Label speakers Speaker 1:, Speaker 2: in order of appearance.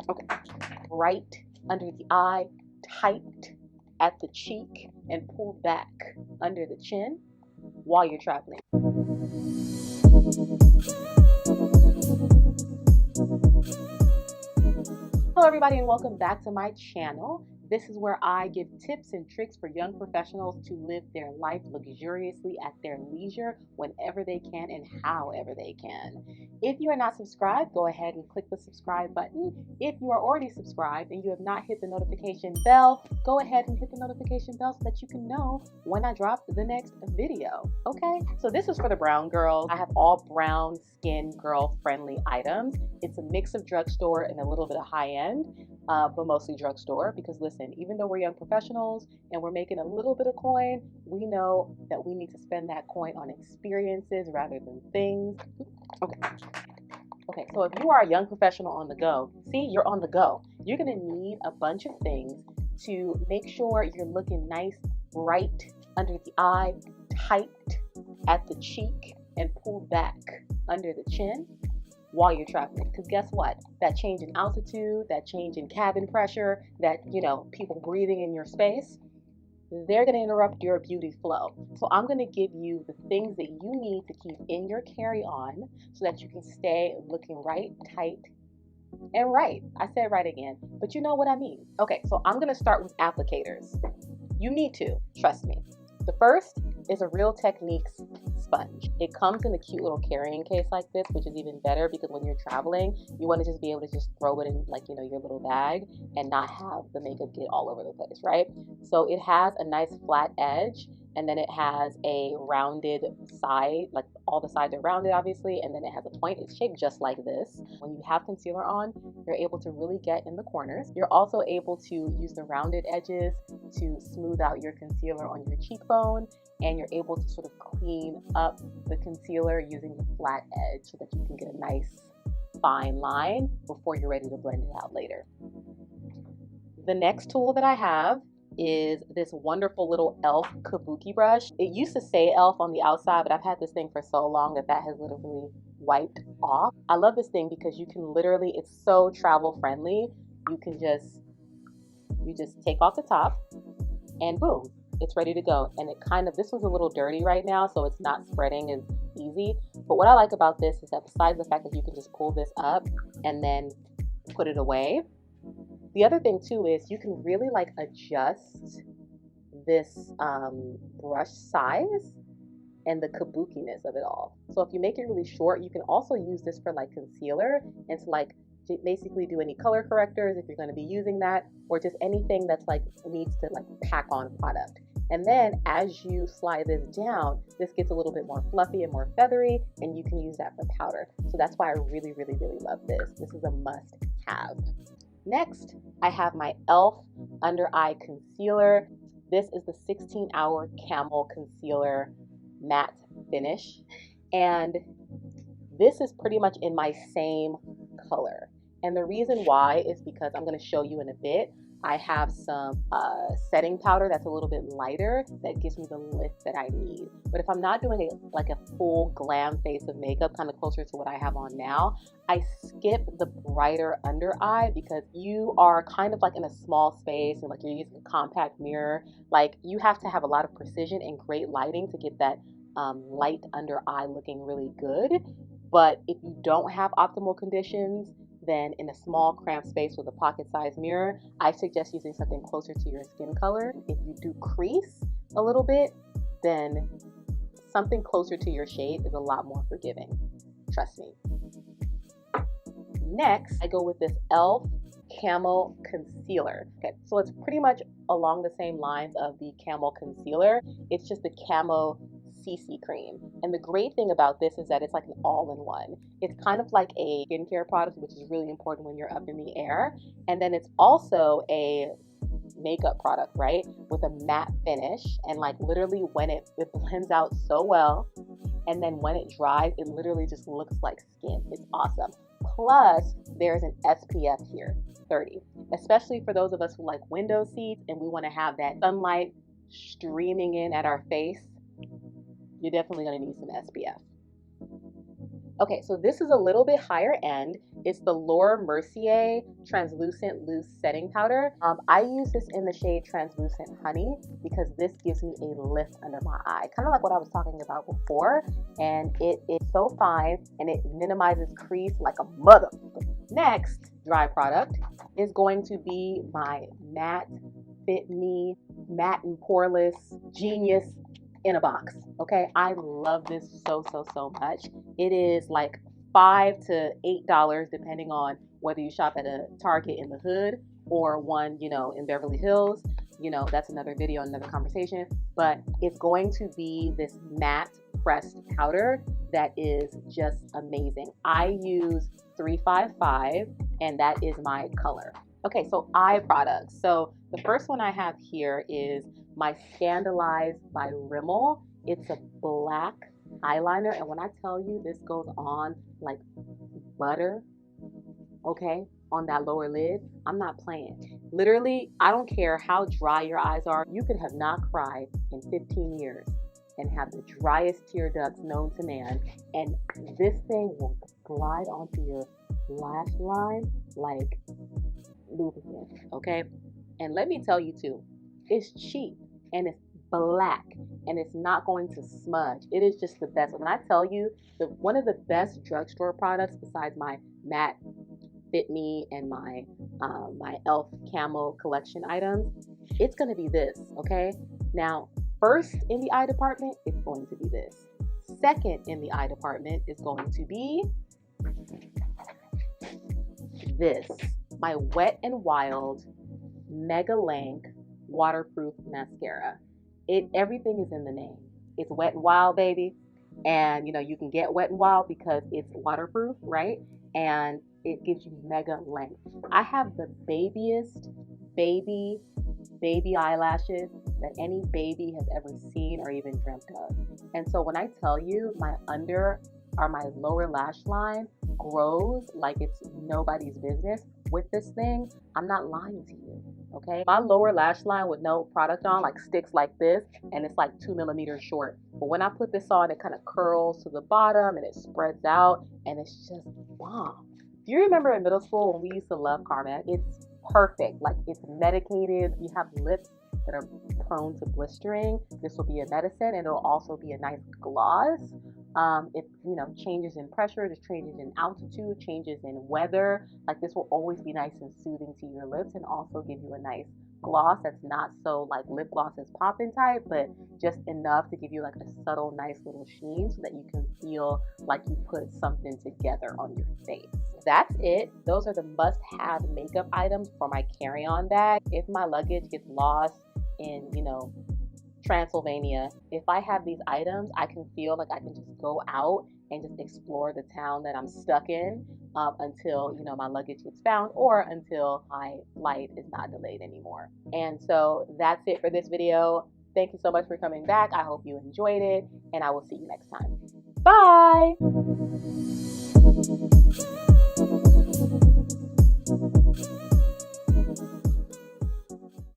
Speaker 1: Okay. Right under the eye, tight at the cheek, and pull back under the chin while you're traveling. Hello everybody and welcome back to my channel. This is where I give tips and tricks for young professionals to live their life luxuriously at their leisure whenever they can and however they can. If you are not subscribed, go ahead and click the subscribe button. If you are already subscribed and you have not hit the notification bell, go ahead and hit the notification bell so that you can know when I drop the next video. Okay, so this is for the brown girls. I have all brown skin girl friendly items. It's a mix of drugstore and a little bit of high end, but mostly drugstore, because listen, even though we're young professionals and we're making a little bit of coin, we know that we need to spend that coin on experiences rather than things. Okay, so if you are a young professional on the go, see, you're on the go. You're gonna need a bunch of things to make sure you're looking nice, bright under the eye, tight at the cheek, and pulled back under the chin while you're traveling. Because guess what? That change in altitude, that change in cabin pressure, that, people breathing in your space, they're going to interrupt your beauty flow. So I'm going to give you the things that you need to keep in your carry-on so that you can stay looking right, tight, and right. I said right again, but you know what I mean. Okay, so I'm going to start with applicators. You need to, trust me. The first is a Real Techniques sponge. It comes in a cute little carrying case like this, which is even better because when you're traveling, you want to just be able to just throw it in your little bag and not have the makeup get all over the place, right? So it has a nice flat edge, and then it has a rounded side, like all the sides are rounded obviously, and then it has a point. It's shaped just like this. When you have concealer on, you're able to really get in the corners. You're also able to use the rounded edges to smooth out your concealer on your cheekbone, and you're able to sort of clean up the concealer using the flat edge so that you can get a nice fine line before you're ready to blend it out later. The next tool that I have is this wonderful little e.l.f. kabuki brush. It used to say e.l.f. on the outside, but I've had this thing for so long that has literally wiped off. I love this thing because you can literally, it's so travel friendly. You just take off the top and boom, it's ready to go. And this one's a little dirty right now, so it's not spreading as easy. But what I like about this is that besides the fact that you can just pull this up and then put it away, the other thing too is you can really adjust this brush size and the kabukiness of it all. So if you make it really short, you can also use this for concealer and to basically do any color correctors if you're going to be using that, or just anything that's needs to pack on product. And then as you slide this down, this gets a little bit more fluffy and more feathery, and you can use that for powder. So that's why I really, really, really love this. This is a must have. Next, I have my e.l.f. Under Eye Concealer. This is the 16-Hour Camel Concealer Matte Finish. And this is pretty much in my same color. And the reason why is because I'm going to show you in a bit. I have some setting powder that's a little bit lighter that gives me the lift that I need. But if I'm not doing a full glam face of makeup, kind of closer to what I have on now, I skip the brighter under eye because you are kind of in a small space and you're using a compact mirror. You have to have a lot of precision and great lighting to get that light under eye looking really good. But if you don't have optimal conditions, then in a small cramped space with a pocket-sized mirror, I suggest using something closer to your skin color. If you do crease a little bit, then something closer to your shade is a lot more forgiving. Trust me. Next, I go with this e.l.f. Camel Concealer. Okay, so it's pretty much along the same lines of the Camel Concealer. It's just the Camo CC cream. And the great thing about this is that it's an all-in-one. It's kind of like a skincare product, which is really important when you're up in the air. And then it's also a makeup product, right? With a matte finish. And literally when it blends out so well. And then when it dries, it literally just looks like skin. It's awesome. Plus, there's an SPF here, 30. Especially for those of us who like window seats and we want to have that sunlight streaming in at our face. You're definitely going to need some SPF. Okay, so this is a little bit higher end. It's the Laura Mercier Translucent Loose Setting Powder. I use this in the shade Translucent Honey because this gives me a lift under my eye, kind of like what I was talking about before. And it is so fine and it minimizes crease like a mother. Next dry product is going to be my Matte Fit Me Matte and Poreless Genius in a box. Okay, I love this so much. It is like $5 to $8 depending on whether you shop at a Target in the hood or one, you know, in Beverly Hills. You know, that's another video, another conversation. But it's going to be this matte pressed powder that is just amazing. I use 355 and that is my color. Okay, so eye products. So the first one I have here is my Scandalized by Rimmel. It's a black eyeliner, and when I tell you this goes on like butter, okay, on that lower lid, I'm not playing. Literally, I don't care how dry your eyes are. You could have not cried in 15 years and have the driest tear ducts known to man, and this thing will glide onto your lash line like lubricant, okay? And let me tell you too, it's cheap and it's black and it's not going to smudge. It is just the best. When I tell you that one of the best drugstore products besides my Matte Fit Me and my my Elf Camo collection items, it's going to be this, okay? Now, first in the eye department, it's going to be this. Second in the eye department is going to be this, my Wet n Wild Mega Lank Waterproof Mascara. Everything is in the name. It's Wet n Wild, baby. And you know, you can get Wet n Wild because it's waterproof, right? And it gives you mega length. I have the babiest baby eyelashes that any baby has ever seen or even dreamt of. And so when I tell you my under or my lower lash line grows like it's nobody's business with this thing, I'm not lying to you, okay? My lower lash line with no product on like sticks like this, and it's like 2 millimeters short. But when I put this on, it kind of curls to the bottom and it spreads out, and it's just bomb. Do you remember in middle school when we used to love Carmex? It's perfect, like it's medicated. You have lips that are prone to blistering. This will be a medicine, and it'll also be a nice gloss. It, you know, changes in pressure, just changes in altitude, changes in weather. Like this will always be nice and soothing to your lips, and also give you a nice gloss that's not so like lip gloss is poppin' type, but just enough to give you like a subtle, nice little sheen so that you can feel like you put something together on your face. That's it. Those are the must-have makeup items for my carry-on bag. If my luggage gets lost in, you know, Transylvania, if I have these items, I can feel like I can just go out and just explore the town that I'm stuck in until, you know, my luggage gets found or until my flight is not delayed anymore. And so that's it for this video. Thank you so much for coming back. I hope you enjoyed it, and I will see you next time. Bye!